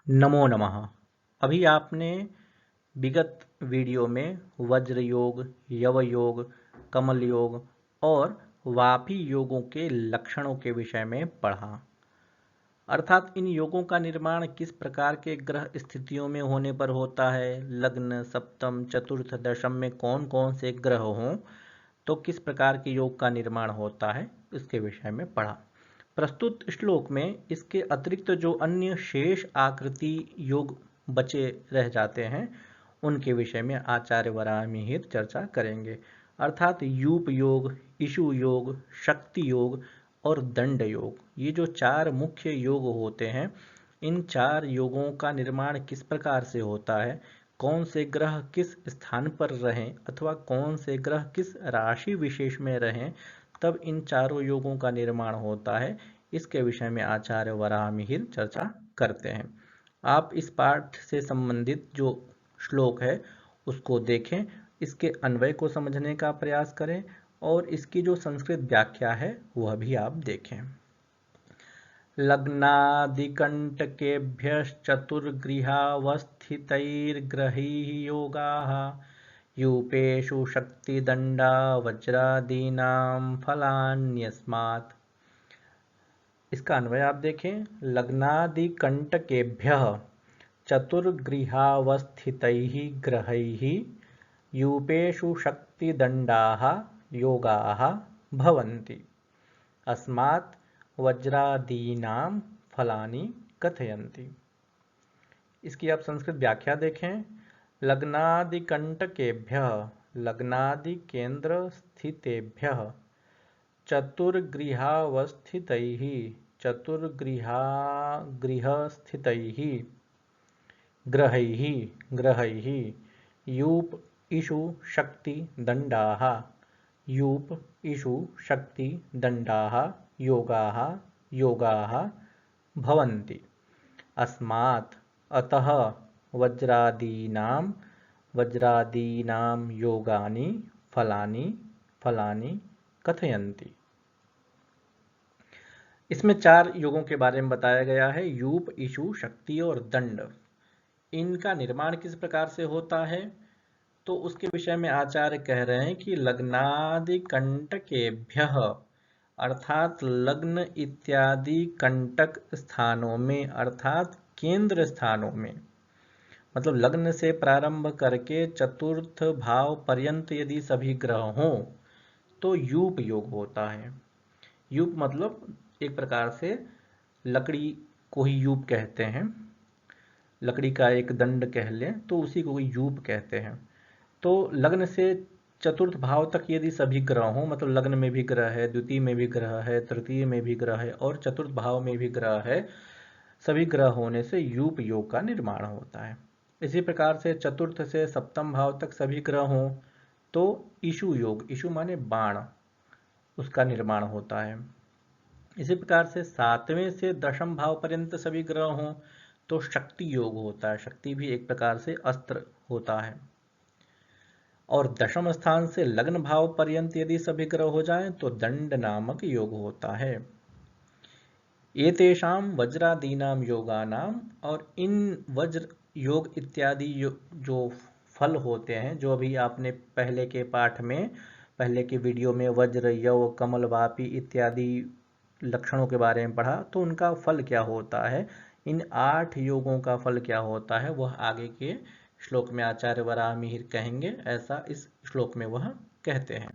नमो नमः। अभी आपने विगत वीडियो में वज्र योग, यव योग, कमल योग और वापी योगों के लक्षणों के विषय में पढ़ा। अर्थात इन योगों का निर्माण किस प्रकार के ग्रह स्थितियों में होने पर होता है, लग्न, सप्तम, चतुर्थ, दशम में कौन कौन से ग्रह हों तो किस प्रकार के योग का निर्माण होता है, इसके विषय में पढ़ा। प्रस्तुत श्लोक में इसके अतिरिक्त जो अन्य शेष आकृति योग बचे रह जाते हैं उनके विषय में आचार्य वराहमिहिर चर्चा करेंगे। अर्थात यूप योग, इशु योग, शक्ति योग और दंड योग, ये जो चार मुख्य योग होते हैं, इन चार योगों का निर्माण किस प्रकार से होता है, कौन से ग्रह किस स्थान पर रहें अथवा कौन से ग्रह किस राशि विशेष में रहें तब इन चारों योगों का निर्माण होता है, इसके विषय में आचार्य वराहमिहिर चर्चा करते हैं। आप इस पाठ से संबंधित जो श्लोक है उसको देखें, इसके अन्वय को समझने का प्रयास करें और इसकी जो संस्कृत व्याख्या है वह भी आप देखें। लग्नादिकण्टकेभ्यश्चतुर्गृहावस्थितैर्ग्रहैः योगाः यूपेषु शक्तिदण्डा वज्रादीनां फलान्यस्मात्। इसका अन्वय आप देखें। लग्नादिकण्टकेभ्यः चतुर्गृहावस्थितैः ग्रहैः यूपेषु शक्तिदण्डाः योगाः भवन्ति। अस्मात् वज्रादीनां फलानि कथयन्ति। इसकी आप संस्कृत व्याख्या देखें। लग्नादिकण्टकेभ्यः, लग्नादि केंद्र स्थितेभ्यः, चतुर्गृहावस्थितैः, चतुर्गृहस्थितैः ग्रहैः, ग्रहैः यूप इषु शक्ति दण्डाः, यूप इषु शक्ति दण्डाः योगाः, योगाः भवन्ति। अस्मात् अतः वज्रादीनां, वज्रादीनां योगानि फलानि, फलानि कथयन्ति। इसमें चार योगों के बारे में बताया गया है, यूप, इषु, शक्ति और दंड। इनका निर्माण किस प्रकार से होता है तो उसके विषय में आचार्य कह रहे हैं कि लग्नादि कंटकेभ्यः, अर्थात लग्न इत्यादि कंटक स्थानों में, अर्थात केंद्र स्थानों में, मतलब लग्न से प्रारंभ करके चतुर्थ भाव पर्यंत यदि सभी ग्रह हों तो यूप योग होता है। यूप मतलब एक प्रकार से लकड़ी को ही यूप कहते हैं, लकड़ी का एक दंड कह लें तो उसी को यूप कहते हैं। तो लग्न से चतुर्थ भाव तक यदि सभी ग्रह हों, मतलब लग्न में भी ग्रह है, द्वितीय में भी ग्रह है, तृतीय में भी ग्रह है और चतुर्थ भाव में भी ग्रह है, सभी ग्रह होने से यूप योग का निर्माण होता है। इसी प्रकार से चतुर्थ से सप्तम भाव तक सभी ग्रह हों तो इशु योग, इशु माने बाण, उसका निर्माण होता है। इसी प्रकार से सातवें से दशम भाव पर्यंत सभी ग्रह हों तो शक्ति योग होता है, शक्ति भी एक प्रकार से अस्त्र होता है। और दशम स्थान से लग्न भाव पर्यंत यदि सभी ग्रह हो जाएं तो दंड नामक योग होता है। एतेषां वज्रादीनां योगानाम, और इन वज्र योग इत्यादि जो फल होते हैं, जो अभी आपने पहले के पाठ में, पहले के वीडियो में वज्र, यव, कमल, वापी इत्यादि लक्षणों के बारे में पढ़ा, तो उनका फल क्या होता है, इन 8 योगों का फल क्या होता है, वह आगे के श्लोक में आचार्य वराहमिहिर कहेंगे, ऐसा इस श्लोक में वह कहते हैं।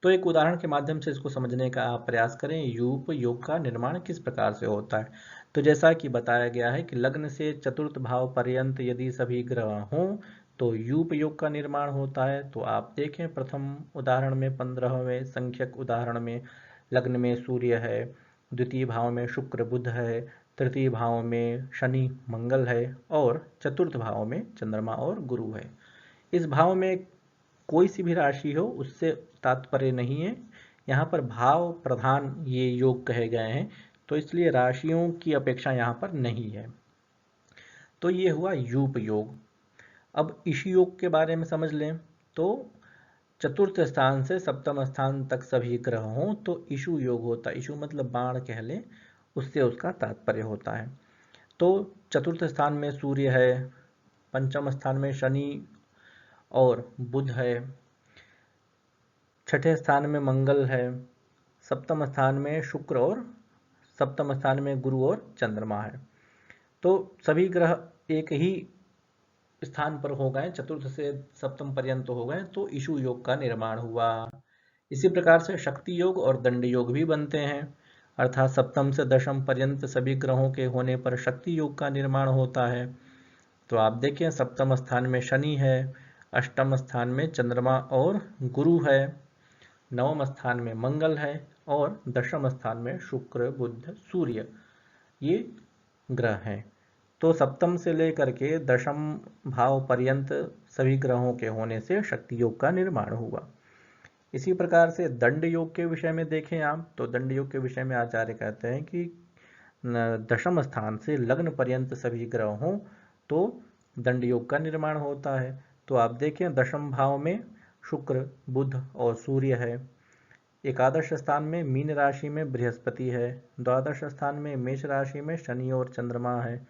तो एक उदाहरण के माध्यम से इसको समझने का आप प्रयास करें, यूप योग का निर्माण किस प्रकार से होता है। तो जैसा कि बताया गया है कि लग्न से चतुर्थ भाव पर्यंत यदि सभी ग्रह हों तो यूप योग का निर्माण होता है। तो आप देखें, प्रथम उदाहरण में 15वें संख्यक उदाहरण में लग्न में सूर्य है, द्वितीय भाव में शुक्र बुध है, तृतीय भाव में शनि मंगल है और चतुर्थ भाव में चंद्रमा और गुरु है। इस भाव में कोई सी भी राशि हो उससे तात्पर्य नहीं है, यहाँ पर भाव प्रधान ये योग कहे गए हैं, तो इसलिए राशियों की अपेक्षा यहाँ पर नहीं है। तो ये हुआ यूप योग। अब इश योग के बारे में समझ लें। तो चतुर्थ स्थान से सप्तम स्थान तक सभी ग्रह हों तो इशु योग होता है। इशु मतलब बाण कह लें, उससे उसका तात्पर्य होता है। तो चतुर्थ स्थान में सूर्य है, पंचम स्थान में शनि और बुध है, छठे स्थान में मंगल है, सप्तम स्थान में शुक्र और सप्तम स्थान में गुरु और चंद्रमा है। तो सभी ग्रह एक ही स्थान पर हो गए, चतुर्थ से सप्तम पर्यंत हो गए, तो इशु योग का निर्माण हुआ। इसी प्रकार से शक्ति योग और दंड योग भी बनते हैं, अर्थात सप्तम से दशम पर्यंत सभी ग्रहों के होने पर शक्ति योग का निर्माण होता है। तो आप देखें, सप्तम स्थान में शनि है, अष्टम स्थान में चंद्रमा और गुरु है, नवम स्थान में मंगल है और दशम स्थान में शुक्र बुध सूर्य, ये ग्रह हैं। तो सप्तम से लेकर के दशम भाव पर्यंत सभी ग्रहों के होने से शक्ति योग का निर्माण हुआ। इसी प्रकार से दंड योग के विषय में देखें आप, तो दंड योग के विषय में आचार्य कहते हैं कि दशम स्थान से लग्न पर्यंत सभी ग्रह हों तो दंड योग का निर्माण होता है। तो आप देखें, दशम भाव में शुक्र बुध और सूर्य है, एकादश स्थान में मीन राशि में बृहस्पति है, द्वादश स्थान में मेष राशि में शनि और चंद्रमा है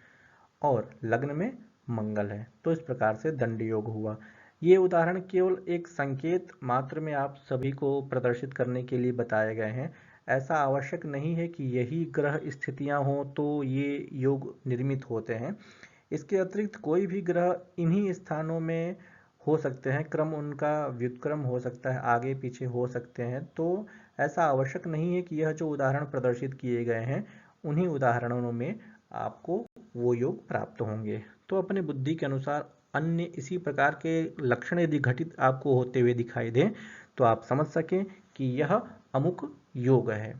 और लग्न में मंगल है। तो इस प्रकार से दंड योग हुआ। ये उदाहरण केवल एक संकेत मात्र में आप सभी को प्रदर्शित करने के लिए बताए गए हैं। ऐसा आवश्यक नहीं है कि यही ग्रह स्थितियां हों तो ये योग निर्मित होते हैं। इसके अतिरिक्त कोई भी ग्रह इन्हीं स्थानों में हो सकते हैं, क्रम उनका व्युत्क्रम हो सकता है, आगे पीछे हो सकते हैं। तो ऐसा आवश्यक नहीं है कि यह जो उदाहरण प्रदर्शित किए गए हैं उन्हीं उदाहरणों में आपको वो योग प्राप्त होंगे। तो अपने बुद्धि के अनुसार अन्य इसी प्रकार के लक्षण यदि घटित आपको होते हुए दिखाई दें तो आप समझ सकें कि यह अमुक योग है।